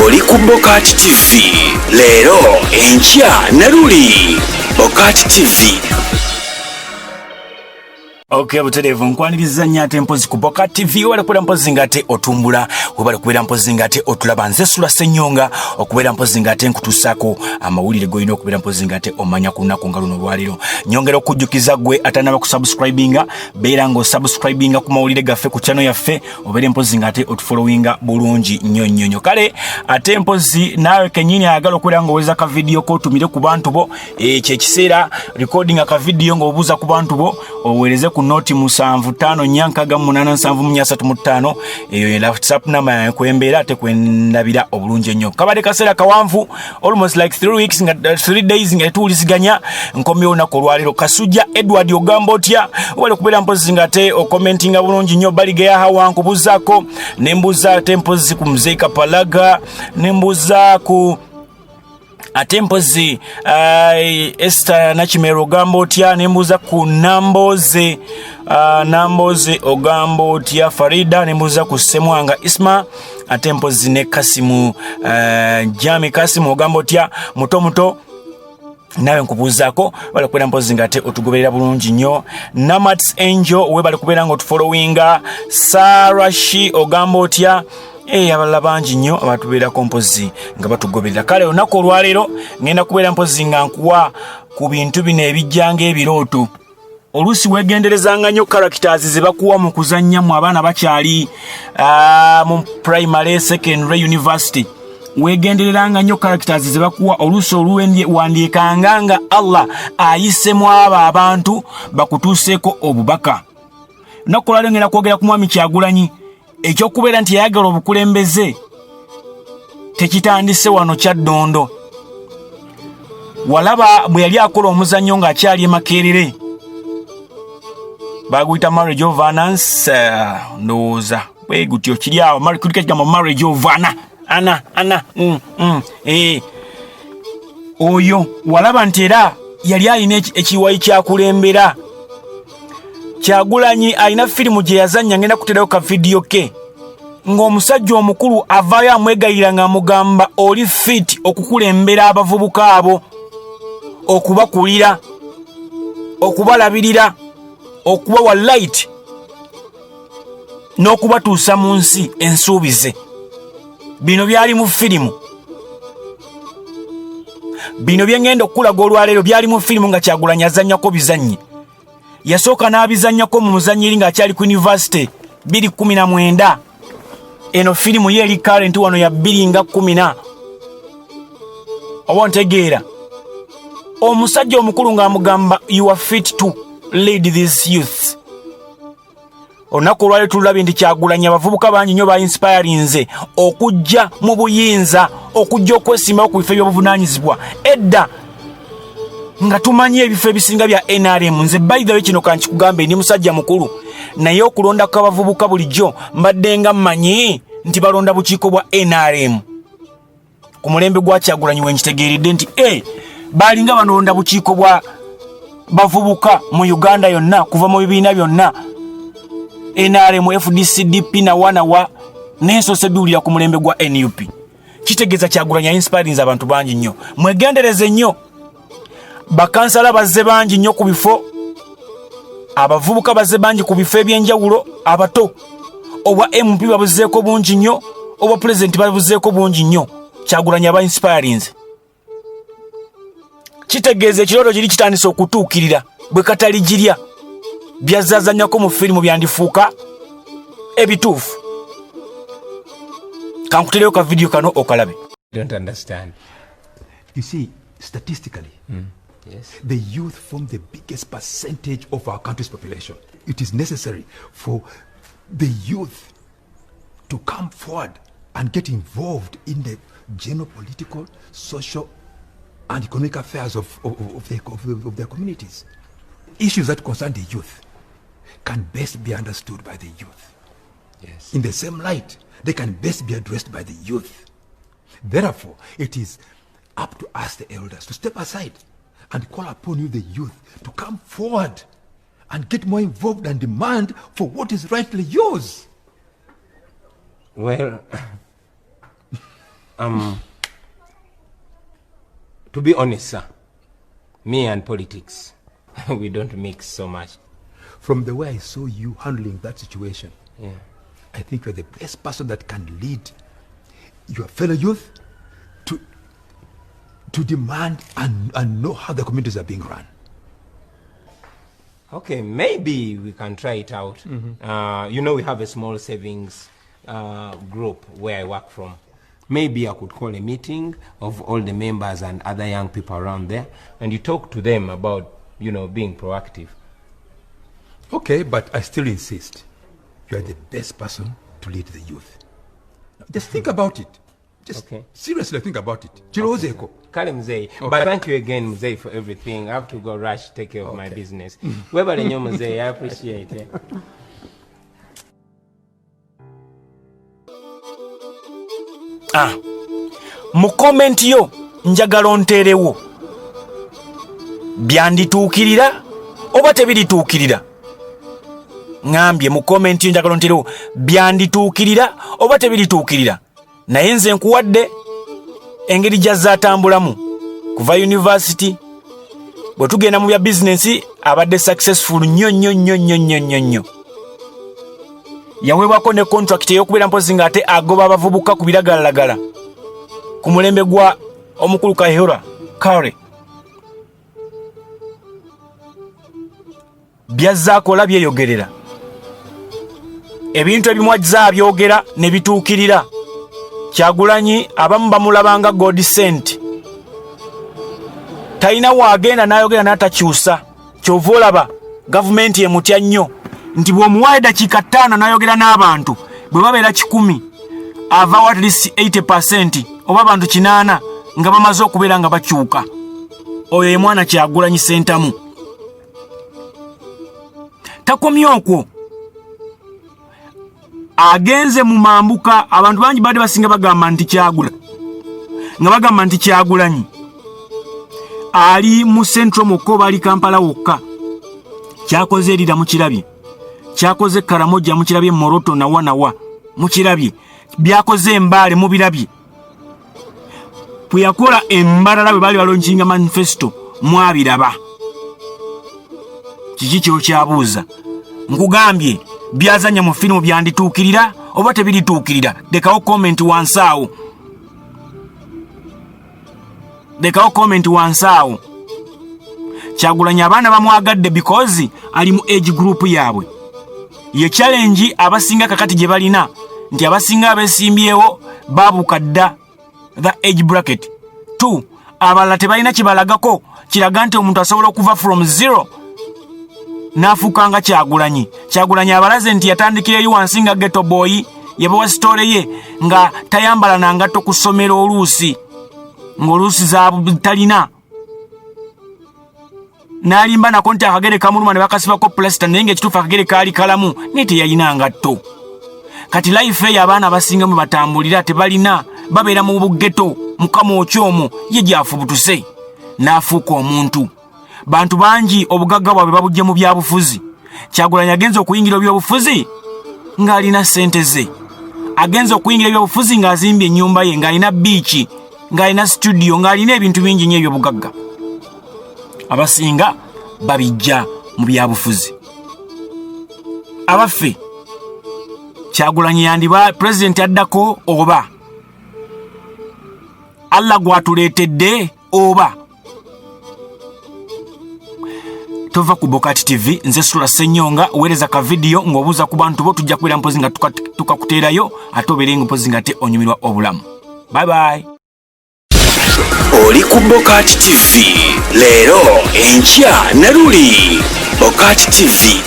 oli ku BOCAT TV. Leero enkya ne luli BOCAT TV. Okay, buterevu nkwaniriza nnyo ate mpozi ku BOCAT TV wale kubeera mpozi ngate otumbula webale kubeera mpozi ngate otulaba nze SULA SSENYONGA okubeera mpozi ngate nkutuusako amawulire goyina okubeera mpozi ngate omanya ku lunaku nga luno lwaliro. Nyongera okujjukiza gwe atanaba kusubscribinga beera ng'osubscribinga ku mawulire gaffe ku channel yaffe obeere mpozi ngate otufollowinga bulungi nnyo. Kale ate mpozi naawe kenyini ayagala okubeera ng'oweza ka video k'otumire ku bantu bo kyekiseera recording aka video ng'obuuza ku bantu bo oweereze ku noti 75488735 eyo ye WhatsApp number yakwembeera ate kwendabira obulungi ennyo. Kabadde kaseera kawanvu almost like 3 weeks nga 3 days nga tuwuliziganya nkomye olunaku olwaliro. Kasujja Edward ogamba otya wale kubeera mpozi nga te okomentinga bulungi nnyo baliga ya hawa nkubuzaako nembuza ate mpozi ku Mzee Kapalaga nembuza ku ate mpozi Esther Nakimero ogamba otya nembuza ku Namboze ogamba otya Farida nembuza ku Semwanga Isma ate mpozi ne Kasimu Jami Kasimu ogamba otya muto nawe nkubuzaako bali kubeera mpozi ngate otugoberera bulungi nnyo. Namats Angel we bali kubeera nga otufollowinga. Sarashi ogamba otya abalala bangi nnyo abatubeera kompozi nga batugoberera. Kale olunaku olwaleero ngenda kubeera mpozi nga nkuwa ku bintu bino ebijjanga ebirooto. Oluusi weegenderezanga nnyo characters ze bakuwa mu kuzannya mu abaana bakyali mu primary, secondary, university. Weegendereranga nnyo characters ze bakuwa oluusi oluwandiikanga nga Allah ayisemu abo abantu bakutuuseeko obubaka. Olunaku olwaleero ngenda kwogera ku mwami Kyagulanyi. Ekyokubeera nti yayagala obukulembeze tekitandise wano Kyaddondo. Walaba bwe yali akola omuzannyo ng'akyali Makerere baguyita marriage of Anans ndowooza bwe gutyo kiri awo kuliko ekigamba marriage of Ana oyo walaba nti era yali alina ekiwayi kyakulembera. Kyagulanyi alina firimu Jeyazanya ngenda kuterayo ka video ke ng'omusajja omukulu avaayo amwegayira ng'amugamba oli fit okukulembera abavubuka abo, okubakulira, okubalabirira, okubawa light n'okubatuusa mu nsi ensuubize. Bino byali mu firimu. Bino bye ngenda okulaga olwaleero byali mu firimu nga Kyagulanyi azannyako bizannyi. Yasooka n'abizannyako mu muzannyiri ng'akyali ku university 2019. Eno firimu ye eri current wano ya 2010. Owantegeera omusajja omukulu ng'amugamba you are fit to lead this youth. Olunaku olwaleero tulabye nti Kyagulanyi abavubuka bangi nnyo ba-inspirinze okujja mu buyinza, okujja okwesimbawo ku bifo by'obuvunaanyizibwa. Edda nga tumanyi ebifo ebisinga bya NRM. Nze by the way kino kankikugambe ndi musajja mukulu naye okulonda kw'abavubuka bulijjo mbadde nga mmanyi nti balonda bukiiko bwa NRM. Ku mulembe gwa Kyagulanyi wenkitegeeredde nti balinga balonda bukiiko bwa bavubuka mu Uganda yonna kuva mu bibiina byonna NRM, FDC, DP na wanawa n'ensose biwulira ku mulembe gwa NUP. Kitegeeza Kyagulanyi inspirinze abantu bangi nnyo. Mwegendereze nnyo. Bakansala bazze bangi nnyo ku bifo, abavubuka bazze bangi ku bifo ebyenjawulo, abato obwa MP babuzeeko bungi nnyo, obwa president babuzeeko bungi nnyo. Kyagulanyi aba inspirinze. Kitegeeza ekirooto kiri kitandise okutuukirira bwe katali girya byazazanyako mu firimu byandifuuka ebituufu. Kankutereyo ka video kano okalabe. Don't understand. You see, statistically, Yes. the youth form the biggest percentage of our country's population. It is necessary for the youth to come forward and get involved in the general political, social, and economic affairs of their communities. Issues that concern the youth can best be understood by the youth. Yes. In the same light, they can best be addressed by the youth. Therefore, it is up to us, the elders, to step aside and call upon you, the youth, to come forward and get more involved and demand for what is rightly yours. Well, To be honest, sir, me and politics, we don't mix so much. From the way I saw you handling that situation, Yeah. I think you're the best person that can lead your fellow youth to demand and know how the communities are being run. Okay, maybe we can try it out. You know, we have a small savings group where I work from. Maybe I could call a meeting of all the members and other young people around there, and you talk to them about, you know, being proactive. Okay, but I still insist. You are the best person to lead the youth. Just think about it. Just seriously think about it. Chirozeko. Kale Mzee. But thank you again, Mzee, for everything. I have to go rush, take care of my business. Whoever the name Mzee, I appreciate it. Mu comment yo njagala onteerewo byandituukirira oba tebirituukirira. Ngambye mu comment yo njagala onteerewo byandituukirira oba tebirituukirira. Naye nze nkuwadde engeri gy'azaatambulamu kuva university bwe tugenda mu bya business abadde successful nnyo. Yaweebwako ne contract ey'okubeera mpozi ng'ate agoba abavubuka ku biragalalagala ku mulembe gwa omukulu Kahera Kare. Byazaakola byeyogerera. Ebintu ebimu ajja abyogera ne bituukirira. Kyagulanyi abamu bamulabanga God sent. Talina waagenda n'ayogera n'atakyusa. Kyova olaba gavumenti emutya nnyo nti bw'omuwaayo dakiika 5 n'ayogera n'abantu bwe babeera 100 avaawo at least 80% oba abantu 80 nga bamaze okubeera nga bakyuka. Oyo ye mwana Kyagulanyi Ssentamu. Takomye okwo. Agenze mu mambuka abantu bangi badde basinga bagamba nti Kyagulanyi ali mu Central Mokoba ali Kampala wokka. Kyakoze erira mu kirabye. Kyakoze Karamoja mu kirabye, Moroto na Wanawa mu kirabye. Byakoze Mbale mu birabye. Bwe yakola embalala bwe bali balonkinga manifesto mwabiraba. Kiki kyo kyabuuza. Nkugambye byazanya mu filimu byandituukirira oba tebirituukirira. Dekawo comment wansaawo. Kyagulanyi abaana bamwagadde because ali mu age group yaabwe. Ye challenge abasinga kakati gye balina nti abasinga abesimbyewo babuuka dda the age bracket. 2 abalala tebalina kibalagako kiraga nti omuntu asobola okuva from 0 n'afuukanga Kyagulanyi. Kyagulanyi abalaze nti yatandikira eri wansi nga ghetto boy, yabawa story ye nga tayambala na ngatto ku ssomero oluusi ng'oluusi talina. N'alimba nako nti akagere kamuluma ne bakasibako plaster naye ng'ekituufu akagere kaali kalamu naye teyalina ngatto. Kati life eyo abaana abasinga mwe batambulira tebalina, babeera mu buggeto. Mukama okyomo ye gyafubutuse n'afuuka omuntu. Bantu bangi obugagga bwabwe babujje mu byabufuzi. Kyagulanyi agenza okuyingira ebyobufuzi ng'alina ssente ze. Agenza okuyingira ebyobufuzi ng'azimbye ennyumba ye, ng'alina biiki, ng'alina studio, ng'alina ebintu bingi nnyo ebyobugagga. Abasinga babijja mu byabufuzi. Abaffe Kyagulanyi yandiba president addako oba Allah gwatuleetedde oba. Tova ku BOCAT TV, nze SULA SSENYONGA, uwereza ka video ng'obuuza ku bantu bo tujja kubeera mpozi nga tukakuteerayo ate obeerenga mpozi nga te onyumirwa obulamu. Bye bye. Oli ku BOCAT TV leero enkya na luli. BOCAT TV.